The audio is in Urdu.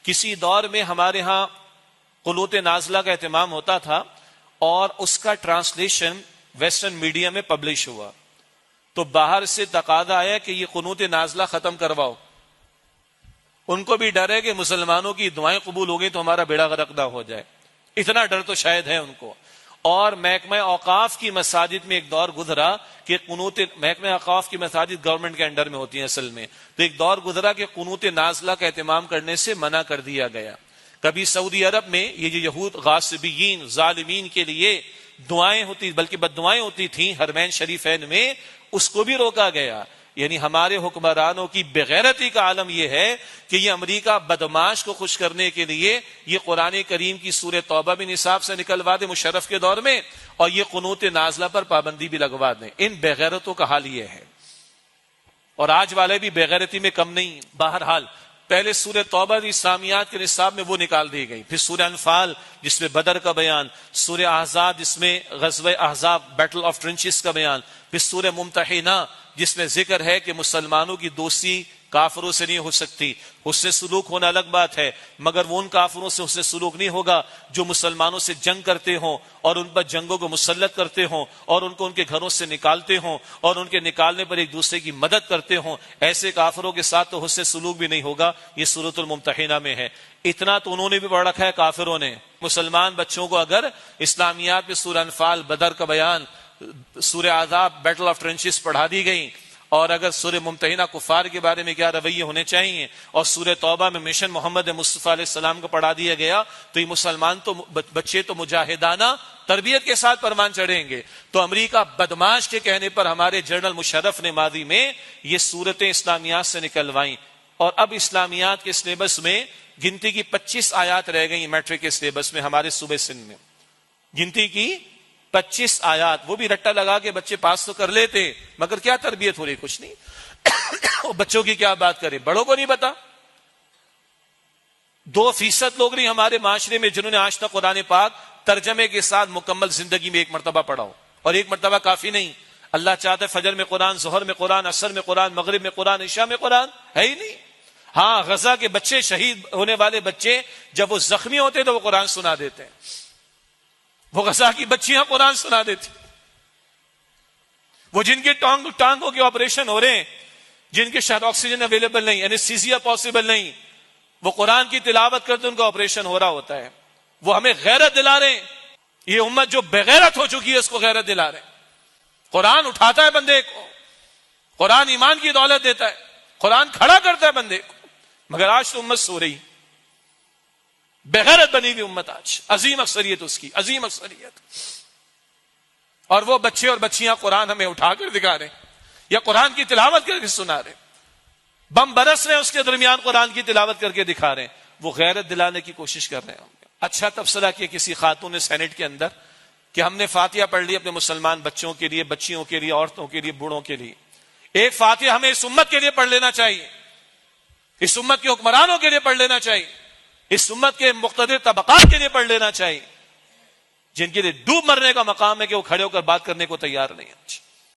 کسی دور میں ہمارے ہاں قنوت نازلہ کا اہتمام ہوتا تھا اور اس کا ٹرانسلیشن ویسٹرن میڈیا میں پبلش ہوا، تو باہر سے تقاضا آیا کہ یہ قنوت نازلہ ختم کرواؤ. ان کو بھی ڈر ہے کہ مسلمانوں کی دعائیں قبول ہو گئی تو ہمارا بیڑا غرق نہ ہو جائے، اتنا ڈر تو شاید ہے ان کو. اور محکمہ اوقاف کی مساجد میں ایک دور گزرا کہ قنوت، محکمہ اوقاف کی مساجد گورنمنٹ کے انڈر میں ہوتی ہیں اصل میں، تو ایک دور گزرا کہ قنوت نازلہ کا اہتمام کرنے سے منع کر دیا گیا. کبھی سعودی عرب میں یہ جو یہود غاصبین ظالمین کے لیے دعائیں ہوتی، بلکہ بد دعائیں ہوتی تھیں حرمین شریفین میں، اس کو بھی روکا گیا. یعنی ہمارے حکمرانوں کی بغیرتی کا عالم یہ ہے کہ یہ امریکہ بدماش کو خوش کرنے کے لیے یہ قرآن کریم کی سورہ توبہ بھی نصاب سے نکلوا دے مشرف کے دور میں، اور یہ قنوت نازلہ پر پابندی بھی لگوا دیں. ان بغیرتوں کا حال یہ ہے، اور آج والے بھی بغیرتی میں کم نہیں. بہرحال پہلے سورہ توبہ اسلامیات کے نصاب میں وہ نکال دی گئی، پھر سورہ انفال جس میں بدر کا بیان، سورہ احزاب جس میں غزوہ احزاب بیٹل آف ٹرنچز کا بیان، پھر سورہ ممتحنہ جس میں ذکر ہے کہ مسلمانوں کی دوستی کافروں سے نہیں ہو سکتی. حسن سلوک ہونا الگ بات ہے، مگر وہ ان کافروں سے حسن سلوک نہیں ہوگا جو مسلمانوں سے جنگ کرتے ہوں اور ان پر جنگوں کو مسلط کرتے ہوں اور ان کو ان کے گھروں سے نکالتے ہوں اور ان کے نکالنے پر ایک دوسرے کی مدد کرتے ہوں. ایسے کافروں کے ساتھ تو حسن سلوک بھی نہیں ہوگا. یہ سورۃ الممتحنہ میں ہے. اتنا تو انہوں نے بھی پڑھ رکھا ہے کافروں نے. مسلمان بچوں کو اگر اسلامیات میں سورہ انفال، بدر کا بیان، سورہ احزاب بیٹل آف ٹرنچز پڑھا دی گئی، اور اگر سورہ ممتحنہ کفار کے بارے میں کیا رویے ہونے چاہیے، اور سورہ توبہ میں مشن محمد مصطفیٰ علیہ السلام کو پڑھا دیا گیا، تو یہ مسلمان تو بچے تو مجاہدانہ تربیت کے ساتھ پروان چڑھیں گے. تو امریکہ بدماش کے کہنے پر ہمارے جنرل مشرف نے ماضی میں یہ صورتیں اسلامیات سے نکلوائیں، اور اب اسلامیات کے سلیبس میں گنتی کی 25 آیات رہ گئی میٹرک کے سلیبس میں ہمارے صوبے سندھ میں. گنتی کی 25 آیات، وہ بھی رٹا لگا کے بچے پاس تو کر لیتے، مگر کیا تربیت ہو رہی؟ کچھ نہیں. بچوں کی کیا بات کرے، بڑوں کو نہیں پتا. 2% لوگ نہیں ہمارے معاشرے میں جنہوں نے آج تک قرآن پاک ترجمے کے ساتھ مکمل زندگی میں ایک مرتبہ پڑھا ہو، اور ایک مرتبہ کافی نہیں. اللہ چاہتا ہے فجر میں قرآن، ظہر میں قرآن، عصر میں قرآن، مغرب میں قرآن، عشاء میں قرآن، ہے ہی نہیں. ہاں، غزہ کے بچے، شہید ہونے والے بچے جب وہ زخمی ہوتے تو وہ قرآن سنا دیتے ہیں. وہ غزہ کی بچیاں قرآن سنا دیتی. وہ جن کے ٹانگوں کے آپریشن ہو رہے ہیں، جن کے شاید آکسیجن اویلیبل نہیں، انیستھیسیا پاسبل نہیں، وہ قرآن کی تلاوت کرتے ان کا آپریشن ہو رہا ہوتا ہے. وہ ہمیں غیرت دلا رہے ہیں. یہ امت جو بغیرت ہو چکی ہے اس کو غیرت دلا رہے ہیں. قرآن اٹھاتا ہے بندے کو، قرآن ایمان کی دولت دیتا ہے، قرآن کھڑا کرتا ہے بندے کو. مگر آج تو امت سو رہی، بغیرت بنی ہوئی امت آج. عظیم اکثریت اس کی، عظیم اکثریت. اور وہ بچے اور بچیاں قرآن ہمیں اٹھا کر دکھا رہے ہیں یا قرآن کی تلاوت کر کے سنا رہے ہیں. بم برس رہے ہیں اس کے درمیان قرآن کی تلاوت کر کے دکھا رہے ہیں. وہ غیرت دلانے کی کوشش کر رہے ہیں. اچھا تبصرہ کیا کسی خاتون نے سینٹ کے اندر کہ ہم نے فاتحہ پڑھ لی اپنے مسلمان بچوں کے لیے، بچیوں کے لیے، عورتوں کے لیے، بوڑھوں کے لیے. ایک فاتحہ ہمیں اس امت کے لیے پڑھ لینا چاہیے، اس امت کے حکمرانوں کے لیے پڑھ لینا چاہیے، اس امت کے مقتدر طبقات کے لیے پڑھ لینا چاہیے، جن کے لیے ڈوب مرنے کا مقام ہے کہ وہ کھڑے ہو کر بات کرنے کو تیار نہیں ہے.